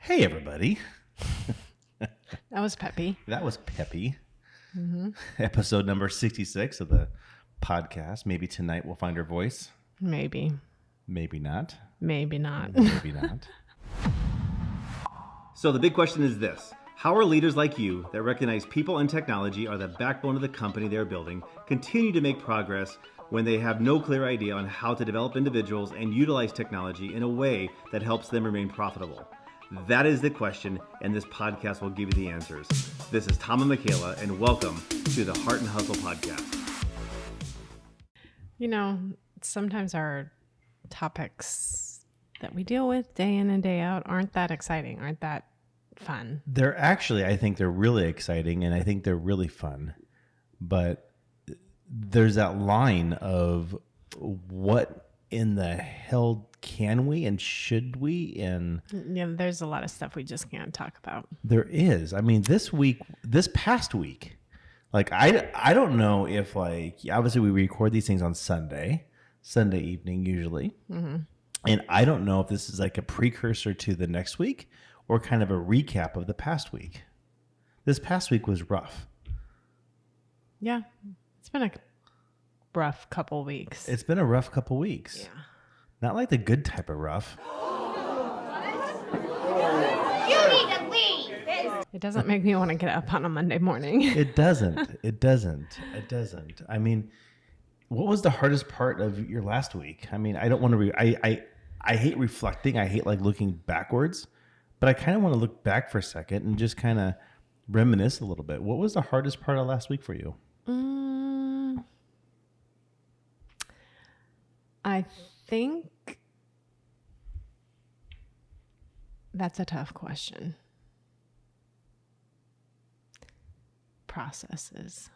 Hey, everybody. That was peppy. That was peppy. Episode number 66 of the podcast. Maybe tonight we'll find her voice. Maybe. Maybe not. Maybe not. Maybe not. So the big question is this. How are leaders like you that recognize people and technology are the backbone of the company they're building continue to make progress when they have no clear idea on how to develop individuals and utilize technology in a way that helps them remain profitable? That is the question, and this podcast will give you the answers. This is Tom and Michaela, and welcome to the Heart and Hustle podcast. You know, sometimes our topics that we deal with day in and day out aren't that exciting, aren't that fun. They're actually, I think they're really exciting, and I think they're really fun. But there's that line of what in the hell can we and should we? And yeah, there's a lot of stuff we just can't talk about. There is. I mean, this past week, like I don't know if like obviously we record these things on Sunday evening usually, and I don't know if this is like a precursor to the next week or kind of a recap of the past week. This past week was rough. Yeah, it's been a rough couple weeks. It's been a rough couple weeks. Yeah. Not like the good type of rough. You need to leave. It doesn't make me want to get up on a Monday morning. It doesn't. I mean, what was the hardest part of your last week? I mean, I don't want to. I hate reflecting. I hate like looking backwards, but I kind of want to look back for a second and just kind of reminisce a little bit. What was the hardest part of last week for you? I think that's a tough question. Processes.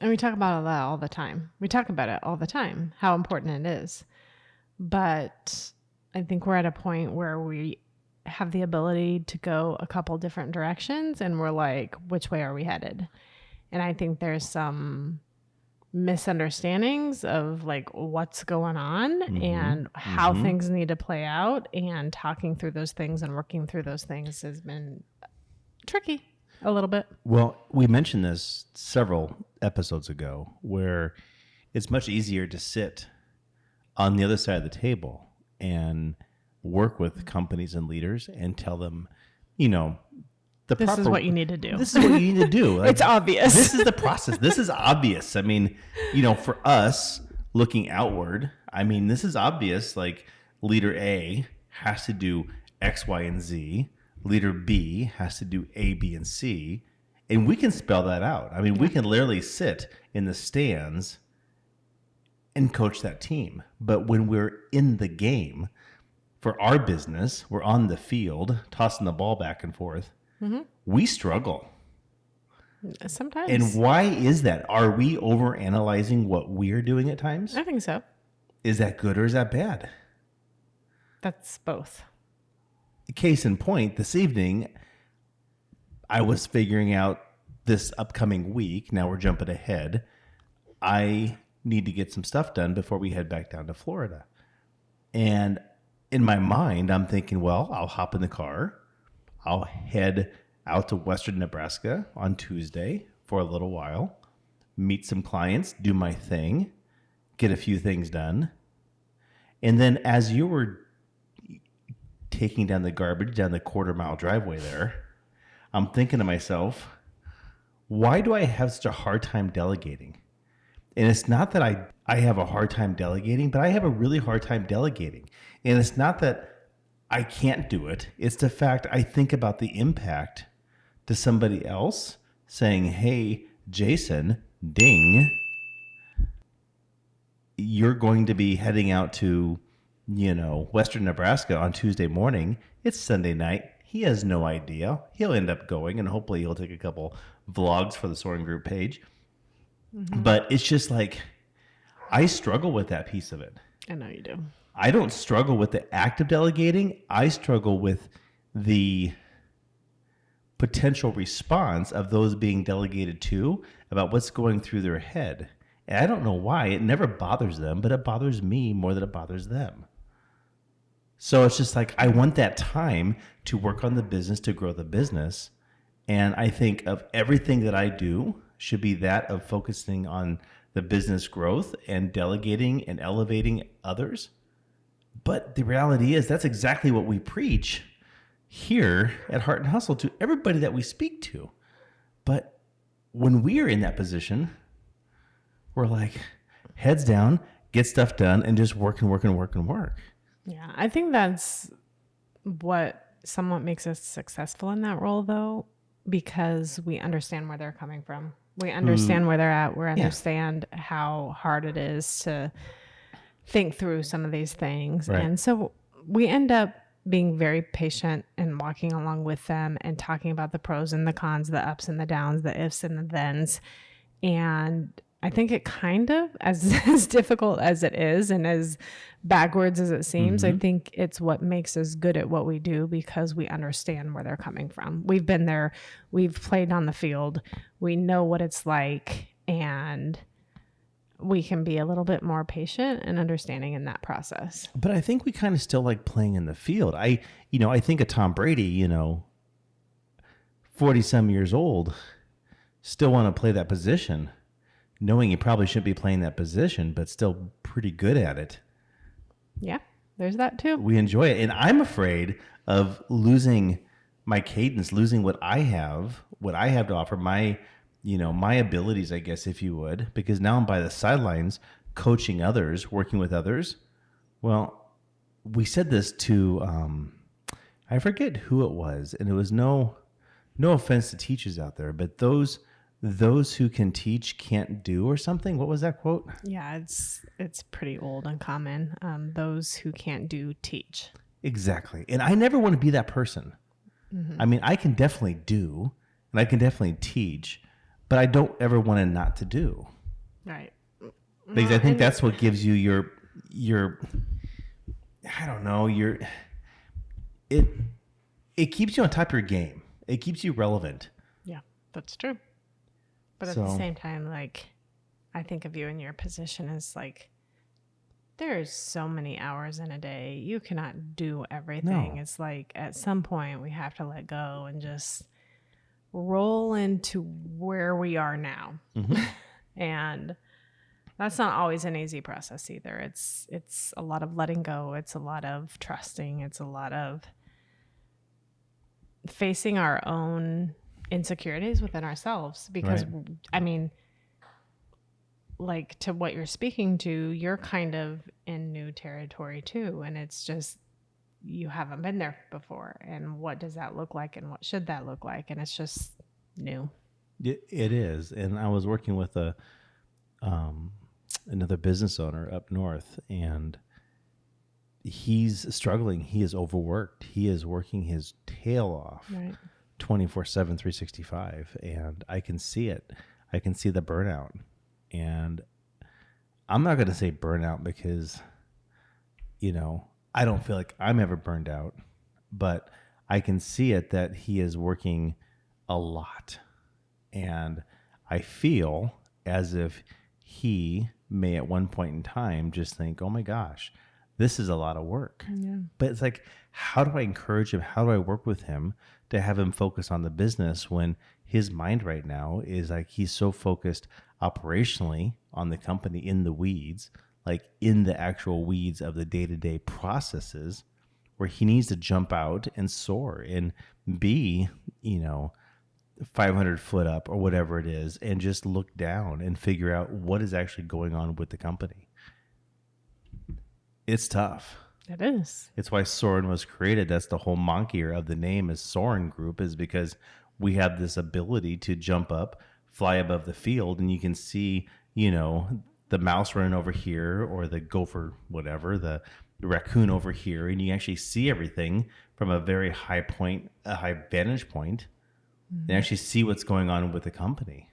And we talk about that all the time. We talk about it all the time, how important it is. But I think we're at a point where we have the ability to go a couple different directions and we're like, which way are we headed? And I think there's some misunderstandings of like what's going on and how things need to play out, and talking through those things and working through those things has been tricky a little bit. Well, we mentioned this several episodes ago where it's much easier to sit on the other side of the table and work with companies and leaders and tell them, you know, this is what you need to do. This is what you need to do. Like, it's obvious. This is the process. This is obvious. I mean, you know, for us looking outward, I mean, this is obvious. Like leader A has to do X, Y, and Z. Leader B has to do A, B, and C. And we can spell that out. I mean, we can literally sit in the stands and coach that team. But when we're in the game for our business, we're on the field, tossing the ball back and forth. We struggle. Sometimes. And why is that? Are we overanalyzing what we're doing at times? I think so. Is that good or is that bad? That's both. Case in point, this evening, I was figuring out this upcoming week. Now we're jumping ahead. I need to get some stuff done before we head back down to Florida. And in my mind, I'm thinking, well, I'll hop in the car. I'll head out to Western Nebraska on Tuesday for a little while, meet some clients, do my thing, get a few things done. And then as you were taking down the garbage down the quarter-mile driveway there, I'm thinking to myself, why do I have such a hard time delegating? And it's not that I have a hard time delegating, but I have a really hard time delegating. And it's not that I can't do it. It's the fact I think about the impact to somebody else saying, hey, Jason, ding, you're going to be heading out to, you know, Western Nebraska on Tuesday morning. It's Sunday night. He has no idea. He'll end up going, and hopefully he'll take a couple vlogs for the Soaring Group page. But it's just like, I struggle with that piece of it. I know you do. I don't struggle with the act of delegating. I struggle with the potential response of those being delegated to about what's going through their head. And I don't know why. It never bothers them, but it bothers me more than it bothers them. So it's just like, I want that time to work on the business, to grow the business. And I think of everything that I do should be that of focusing on the business growth and delegating and elevating others. But the reality is that's exactly what we preach here at Heart and Hustle to everybody that we speak to. But when we are in that position, we're like, heads down, get stuff done, and just work and work and work and work. Yeah, I think that's what somewhat makes us successful in that role, though, because we understand where they're coming from. We understand where they're at. We understand how hard it is to think through some of these things. Right. And so we end up being very patient and walking along with them and talking about the pros and the cons, the ups and the downs, the ifs and the thens. And I think it kind of, as difficult as it is and as backwards as it seems, I think it's what makes us good at what we do because we understand where they're coming from. We've been there. We've played on the field. We know what it's like. And we can be a little bit more patient and understanding in that process. But I think we kind of still like playing in the field. I think of Tom Brady, 40 some years old, still want to play that position, knowing he probably shouldn't be playing that position, but still pretty good at it. Yeah, there's that too. We enjoy it. And I'm afraid of losing my cadence, losing what I have to offer, my abilities, I guess, if you would, because now I'm by the sidelines coaching others, working with others. Well, we said this to, I forget who it was, and it was no offense to teachers out there, but those who can teach can't do, or something. What was that quote? Yeah, it's pretty old and common. Those who can't do, teach. Exactly. And I never want to be that person. I mean, I can definitely do, and I can definitely teach, but I don't ever want to not to do. Right. Because I think that's what gives you your I don't know, it keeps you on top of your game. It keeps you relevant. Yeah, that's true. But at the same time, like, I think of you in your position as like, there's so many hours in a day. You cannot do everything. No. It's like at some point we have to let go and just roll into where we are now. And that's not always an easy process either. It's a lot of letting go. It's a lot of trusting. It's a lot of facing our own insecurities within ourselves. Because, Right. I mean, like to what you're speaking to, you're kind of in new territory too. And it's just, you haven't been there before. And what does that look like? And what should that look like? And it's just new. It is. And I was working with another business owner up north, and he's struggling. He is overworked. He is working his tail off. Right. 24/7, 365. And I can see it. I can see the burnout. And I'm not going to say burnout because, I don't feel like I'm ever burned out, but I can see it that he is working a lot. And I feel as if he may at one point in time just think, oh my gosh, this is a lot of work. Yeah. But it's like, how do I encourage him? How do I work with him to have him focus on the business when his mind right now is like, he's so focused operationally on the company in the weeds, like in the actual weeds of the day-to-day processes, where he needs to jump out and soar and be, 500 foot up or whatever it is, and just look down and figure out what is actually going on with the company. It's tough. It is. It's why Soren was created. That's the whole moniker of the name is Soren Group, is because we have this ability to jump up, fly above the field, and you can see, the mouse running over here, or the gopher, whatever, the raccoon over here, and you actually see everything from a very high point, a high vantage point, and actually see what's going on with the company.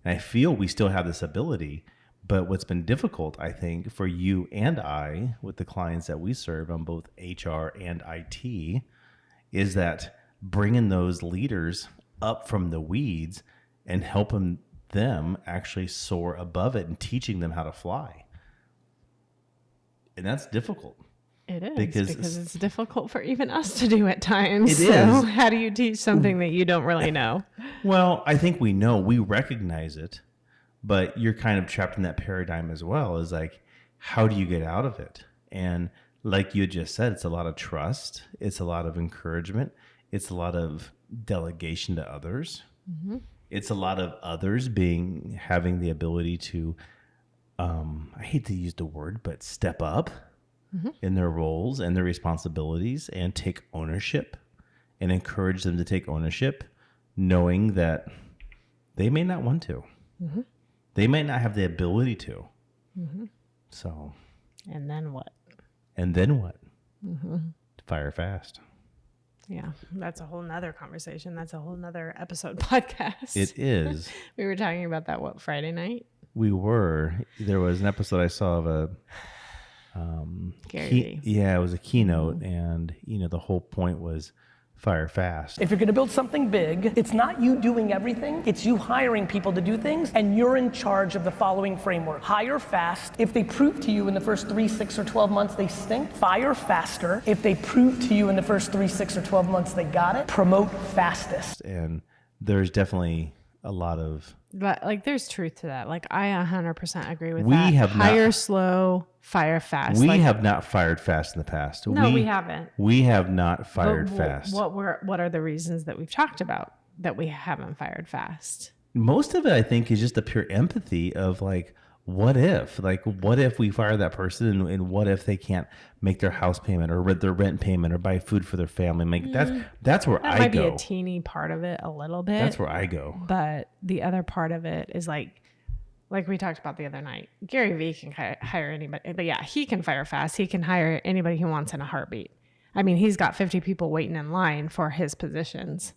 And I feel we still have this ability, but what's been difficult, I think, for you and I, with the clients that we serve on both HR and IT, is that bringing those leaders up from the weeds and helping them actually soar above it and teaching them how to fly. And that's difficult. It is Because because it's difficult for even us to do at times. It So is. how do you teach something that you don't really know? Well, I think we know, we recognize it, but you're kind of trapped in that paradigm as well. Is like, how do you get out of it? And like you just said, it's a lot of trust. It's a lot of encouragement. It's a lot of delegation to others. It's a lot of others having the ability to, I hate to use the word, but step up in their roles and their responsibilities and take ownership and encourage them to take ownership, knowing that they may not want to. They might not have the ability to. So, And then what? and then what? Fire fast. Yeah, that's a whole nother conversation. That's a whole nother episode podcast. It is. We were talking about that, Friday night? There was an episode I saw of a, Gary Vee. yeah, it was a keynote, and the whole point was fire fast. If you're gonna build something big, it's not you doing everything, it's you hiring people to do things, and you're in charge of the following framework. Hire fast. If they prove to you in the first 3, 6, or 12 months they stink, fire faster. If they prove to you in the first 3, 6, or 12 months they got it, promote fastest. And there's definitely a lot of, But like, there's truth to that. Like, I 100% agree with We that. have not- Hire slow, fire fast. we Like, have not fired fast in the past. No, we haven't. We have not fired But fast. What are the reasons that we've talked about that we haven't fired fast? Most of it, I think, is just a pure empathy of like, what if? Like, what if we fire that person, and what if they can't make their house payment or their rent payment or buy food for their family? Like, that's where That I might go. be a teeny part of it, a little bit. That's where I go. But the other part of it is like we talked about the other night. Gary Vee can hire anybody. But yeah, he can fire fast. He can hire anybody he wants in a heartbeat. I mean, he's got 50 people waiting in line for his positions.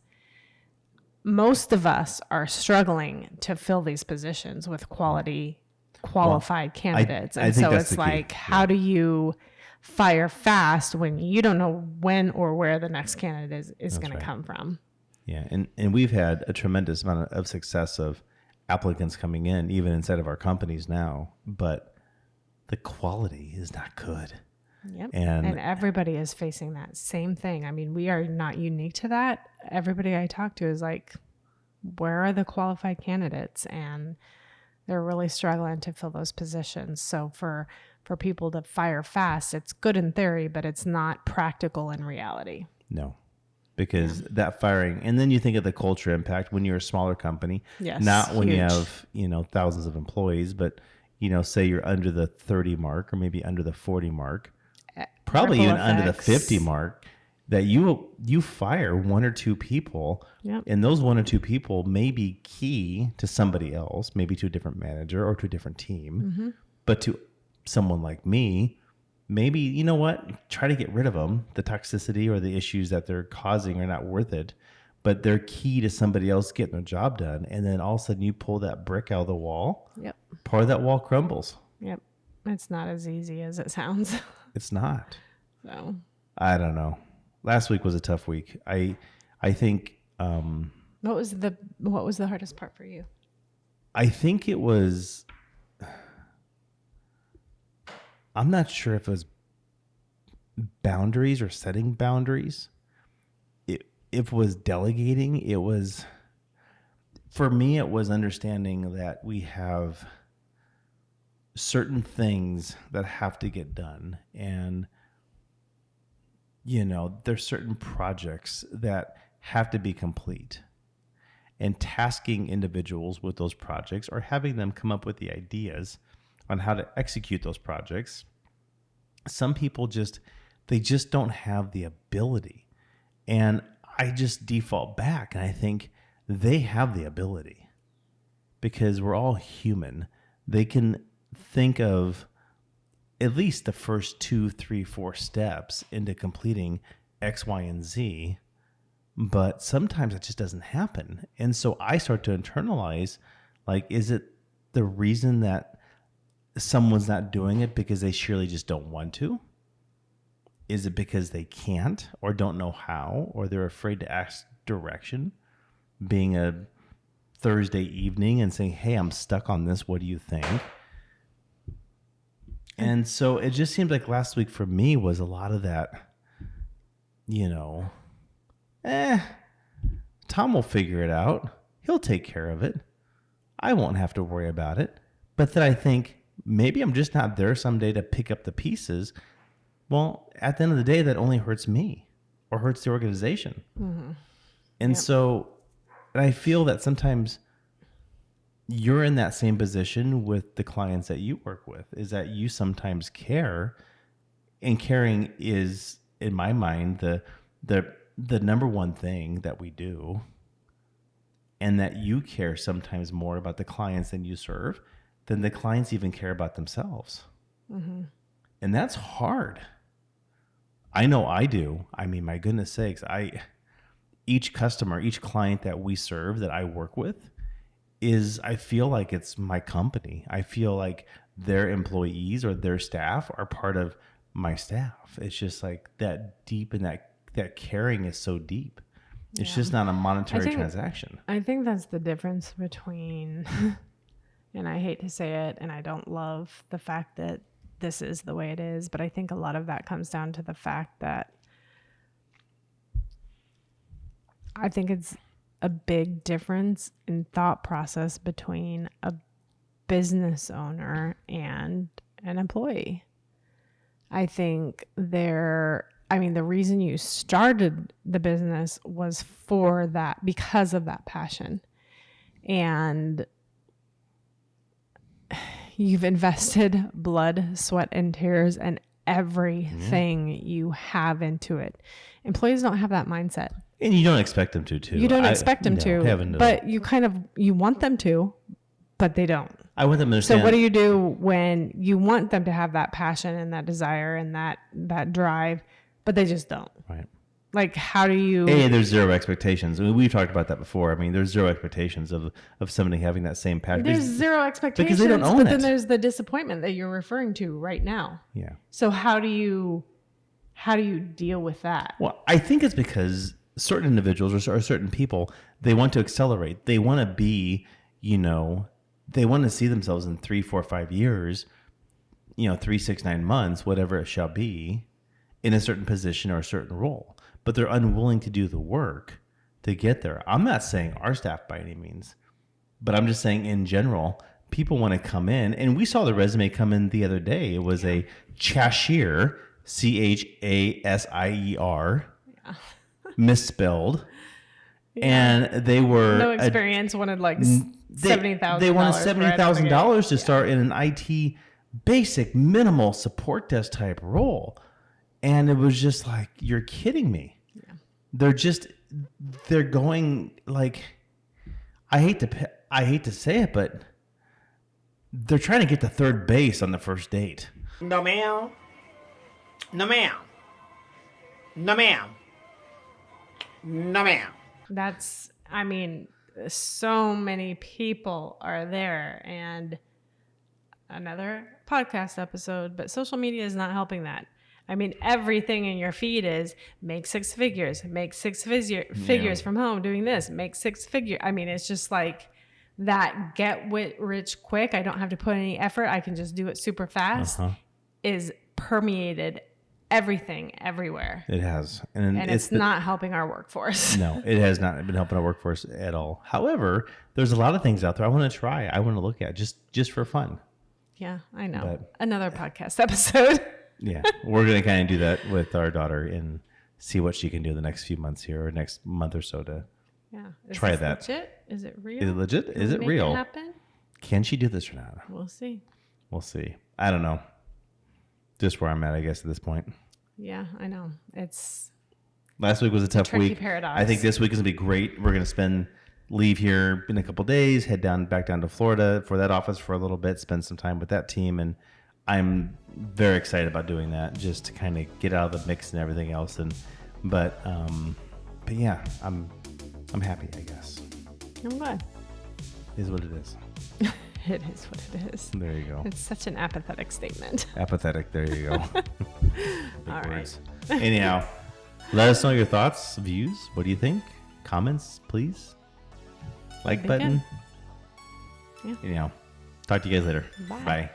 Most of us are struggling to fill these positions with qualified candidates. I And think so that's it's the key. like, how do you fire fast when you don't know when or where the next candidate is going right. to come from? Yeah, and we've had a tremendous amount of success of applicants coming in, even inside of our companies now, but the quality is not good. Yep. And everybody is facing that same thing. I mean, we are not unique to that. Everybody I talk to is like, where are the qualified candidates? And they're really struggling to fill those positions. So for people to fire fast, it's good in theory, but it's not practical in reality. no, because that firing, and then you think of the culture impact when you're a smaller company, Yes, not when you huge. have thousands of employees, but say you're under the 30 mark or maybe under the 40 mark, probably Ripple even under the effects. 50 mark, that you fire one or two people, Yep. and those one or two people may be key to somebody else, maybe to a different manager or to a different team, but to someone like me, maybe, you know what, try to get rid of them. The toxicity or the issues that they're causing are not worth it, but they're key to somebody else getting their job done. And then all of a sudden you pull that brick out of the wall, Yep. part of that wall crumbles. Yep. It's not as easy as it sounds. It's not. So I don't know. Last week was a tough week. I think what was the hardest part for you? I think it was, I'm not sure if it was boundaries or setting boundaries. If it was delegating, it was, for me, it was understanding that we have certain things that have to get done. And, there's certain projects that have to be complete. And tasking individuals with those projects or having them come up with the ideas on how to execute those projects. Some people they just don't have the ability. And I just default back and I think they have the ability because we're all human. They can think of at least the first 2, 3, 4 steps into completing X, Y, and Z. But sometimes it just doesn't happen. And so I start to internalize, like, is it the reason that someone's not doing it because they surely just don't want to? Is it because they can't or don't know how, or they're afraid to ask direction? Being a Thursday evening and saying, hey, I'm stuck on this. What do you think? And so it just seemed like last week for me was a lot of that, Tom will figure it out. He'll take care of it. I won't have to worry about it. But then I think maybe I'm just not there someday to pick up the pieces. Well, at the end of the day, that only hurts me or hurts the organization. Mm-hmm. And so I feel that sometimes you're in that same position with the clients that you work with, is that you sometimes care, and caring is, in my mind, the number one thing that we do, and that you care sometimes more about the clients than you serve than the clients even care about themselves. Mm-hmm. And that's hard. I know I do. I mean, my goodness sakes, each customer, each client that we serve, that I work with, I feel like it's my company. I feel like their employees or their staff are part of my staff. It's just like that deep, and that caring is so deep. It's just not a monetary transaction. I think that's the difference between, and I hate to say it, and I don't love the fact that this is the way it is, but I think a lot of that comes down to the fact that I think it's a big difference in thought process between a business owner and an employee. I think the reason you started the business was for that, because of that passion. And you've invested blood, sweat, and tears and everything you have into it. Employees don't have that mindset. And you don't expect them to, too. You don't expect them to, but you want them to, but they don't. I want them to understand. So what do you do when you want them to have that passion and that desire and that drive, but they just don't? Right. Like, how do you... There's zero expectations. I mean, we've talked about that before. I mean, there's zero expectations of somebody having that same passion. There's zero expectations, because they don't own but it. then there's the disappointment that you're referring to right now. Yeah. So how do you deal with that? Well, I think it's because certain individuals or certain people, they want to accelerate. They want to be, they want to see themselves in 3, 4, 5 years, 3, 6, 9 months, whatever it shall be, in a certain position or a certain role. But they're unwilling to do the work to get there. I'm not saying our staff by any means, but I'm just saying in general, people want to come in. And we saw the resume come in the other day. It was a cashier, CHASIER, misspelled. And they were... No experience, wanted like $70,000. They wanted $70,000 to start in an IT basic minimal support desk type role. And it was just like, you're kidding me. Yeah. They're going like, I hate to say it, but they're trying to get to third base on the first date. No, ma'am. No, ma'am. No, ma'am. No, ma'am. That's, so many people are there, and another podcast episode, but social media is not helping that. Everything in your feed is make 6 figures, figures from home doing this, make 6 figures. It's just like that get rich quick. I don't have to put any effort. I can just do it super fast is permeated everything everywhere. It has. And it's not helping our workforce. No, it has not been helping our workforce at all. However, there's a lot of things out there I want to try. I want to look at just for fun. Yeah, I know. But another podcast episode. Yeah, we're going to kind of do that with our daughter and see what she can do the next few months here or next month or so to try that. Legit? Is it real? Is it legit? Is it real? Happen? Can she do this or not? We'll see. I don't know. Just where I'm at, I guess, at this point. Yeah, I know. Last week was a tough week. Paradox. I think this week is going to be great. We're going to leave here in a couple of days, head back down to Florida for that office for a little bit, spend some time with that team, and I'm very excited about doing that, just to kind of get out of the mix and everything else. But yeah, I'm happy, I guess. I'm glad. It is what it is. It is what it is. There you go. It's such an apathetic statement. Apathetic. There you go. Big All words. Right. Anyhow, let us know your thoughts, views. What do you think? Comments, please. Like button. Yeah. Anyhow, talk to you guys later. Bye. Bye.